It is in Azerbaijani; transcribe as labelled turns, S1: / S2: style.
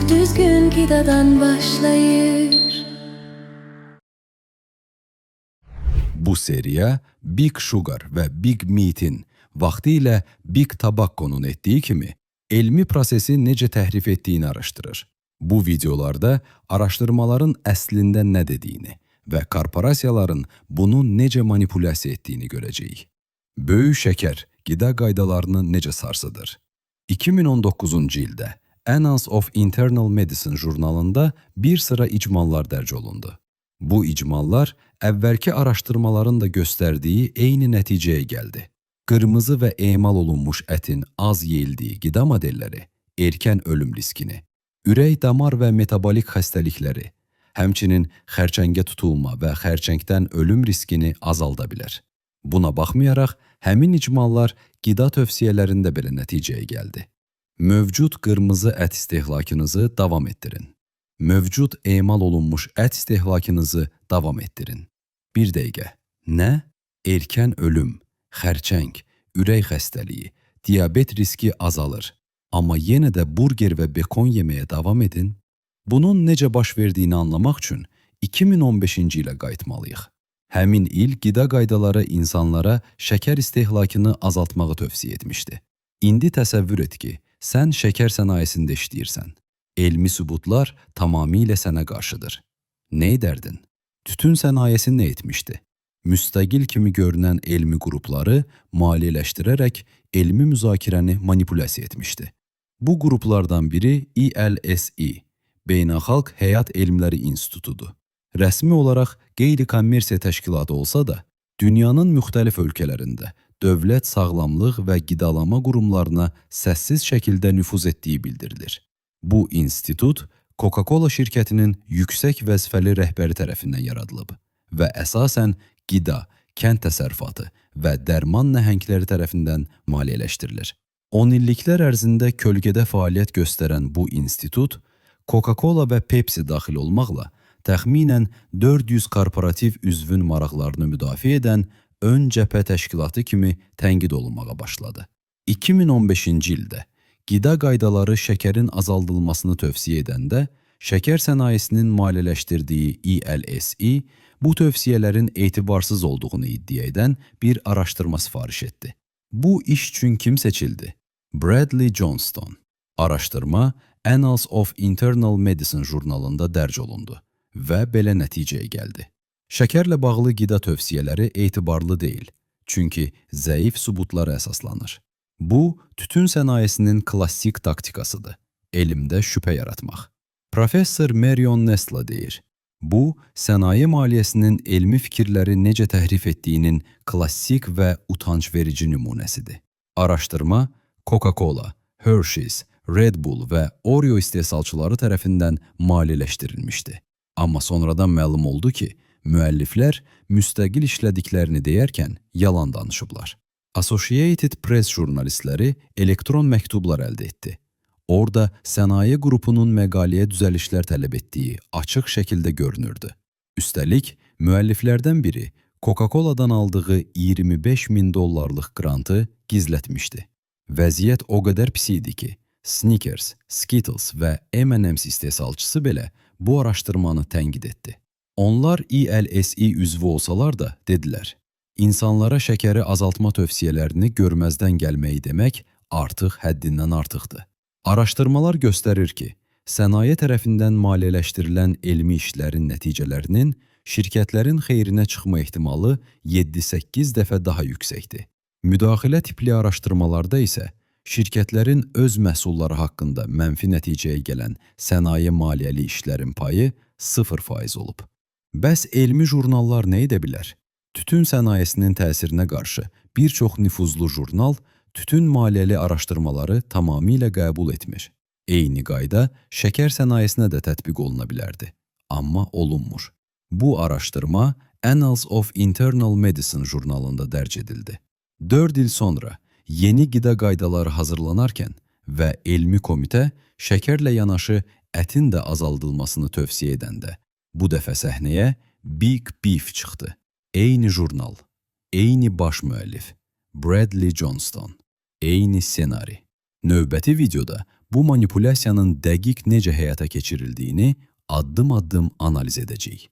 S1: düzgün gidadan başlayır.
S2: Bu seriya Big Sugar ve Big Meat'in vaxtilə Big Tobacco'nun etdiyi kimi elmi prosesi necə təhrif etdiyini araşdırır. Bu videolarda araşdırmaların əslində nə dediyini və korporasiyaların bunu necə manipulyasiya etdiyini görəcəyik. Böyük şəkər qida qaydalarını necə sarsıdır? 2019-cu ildə Annals of Internal Medicine jurnalında bir sıra icmallar dərc olundu. Bu icmallar əvvəlki araşdırmaların da göstərdiyi eyni nəticəyə gəldi. Qırmızı və emal olunmuş ətin az yeyildiyi qida modelləri erkən ölüm riskini, ürək, damar və metabolik xəstəlikləri, həmçinin xərçəngə tutulma və xərçəngdən ölüm riskini azalda bilər. Buna baxmayaraq, həmin icmallar qida tövsiyələrində belə nəticəyə gəldi. Mövcud qırmızı ət istehlakınızı davam etdirin. Mövcud emal olunmuş ət istehlakınızı davam etdirin. Bir dəqiqə. Nə? Erkən ölüm, xərçəng, ürək xəstəliyi, diabet riski azalır. Amma yenə də burger və bekon yeməyə davam edin. Bunun necə baş verdiyini anlamaq üçün 2015-ci ilə qayıtmalıyıq. Həmin il qida qaydaları insanlara şəkər istehlakını azaltmağı tövsiyə etmişdi. İndi təsəvvür et ki, sən şəkər sənayesində işləyirsən. Elmi sübutlar tamamilə sənə qarşıdır. Nə edərdin? Tütün sənayesi nə etmişdi? Müstəqil kimi görünən elmi qrupları maliyyələşdirərək elmi müzakirəni manipulyasiya etmişdi. Bu qruplardan biri ELSI, Beynəlxalq Həyat Elmləri İnstitutudur. Rəsmi olaraq qeyri-kommersiya təşkilatı olsa da, dünyanın müxtəlif ölkələrində dövlət sağlamlıq və qidalama qurumlarına səssiz şəkildə nüfuz etdiyi bildirilir. Bu institut Coca-Cola şirkətinin yüksək vəzifəli rəhbəri tərəfindən yaradılıb və əsasən qida, kənd təsərrüfatı və dərman nəhəngləri tərəfindən maliyyələşdirilir. 10 illiklər ərzində kölgədə fəaliyyət göstərən bu institut Coca-Cola və Pepsi daxil olmaqla təxminən 400 korporativ üzvün maraqlarını müdafiə edən ön cəbhə təşkilatı kimi tənqid olunmağa başladı. 2015-ci ildə qida qaydaları şəkərin azaldılmasını tövsiyə edəndə, şəkər sənayesinin maliyyələşdirdiyi ELSI bu tövsiyələrin etibarsız olduğunu iddia edən bir araşdırma sifariş etdi. Bu iş üçün kim seçildi? Bradley Johnston. Araşdırma Annals of Internal Medicine jurnalında dərc olundu və belə nəticəyə gəldi. Şəkərlə bağlı qida tövsiyələri etibarlı deyil, çünki zəif sübutlara əsaslanır. Bu, tütün sənayesinin klassik taktikasıdır. Elmdə şübhə yaratmaq. Professor Marion Nestle deyir, bu, sənaye maliyyəsinin elmi fikirləri necə təhrif etdiyinin klassik və utanc verici nümunəsidir. Araşdırma Coca-Cola, Hershey's, Red Bull və Oreo istehsalçıları tərəfindən maliyyələşdirilmişdi. Amma sonradan məlum oldu ki, müəlliflər müstəqil işlədiklərini deyərkən yalan danışıblar. Associated Press jurnalistləri elektron məktublar əldə etdi. Orada sənaye qrupunun məqaləyə düzəlişlər tələb etdiyi açıq şəkildə görünürdü. Üstəlik, müəlliflərdən biri Coca-Cola'dan aldığı $25.000 qrantı gizlətmişdi. Vəziyyət o qədər pis idi ki, Snickers, Skittles və M&M's istehsalçısı belə bu araşdırmanı tənqid etdi. Onlar ELSI üzvü olsalar da dedilər, İnsanlara şəkəri azaltma tövsiyələrini görməzdən gəlməyi demək artıq həddindən artıqdır. Araşdırmalar göstərir ki, sənaye tərəfindən maliyyələşdirilən elmi işlərin nəticələrinin şirkətlərin xeyrinə çıxma ehtimalı 7-8 dəfə daha yüksəkdir. Müdaxilə tipli araşdırmalarda isə şirkətlərin öz məhsulları haqqında mənfi nəticəyə gələn sənaye maliyyəli işlərin payı 0% olub. Bəs elmi jurnallar nə edə bilər? Tütün sənayesinin təsirinə qarşı bir çox nüfuzlu jurnal tütün maliyyəli araşdırmaları tamamilə qəbul etmir. Eyni qayda şəkər sənayesinə də tətbiq oluna bilərdi, amma olunmur. Bu araşdırma Annals of Internal Medicine jurnalında dərc edildi. 4 il sonra yeni qida qaydaları hazırlanarkən və elmi komitə şəkərlə yanaşı ətin də azaldılmasını tövsiyə edəndə, bu dəfə səhnəyə Big Beef çıxdı. Eyni jurnal, eyni baş müəllif, Bradley Johnston, eyni ssenari. Növbəti videoda bu manipulyasiyanın dəqiq necə həyata keçirildiyini addım-addım analiz edəcəyik.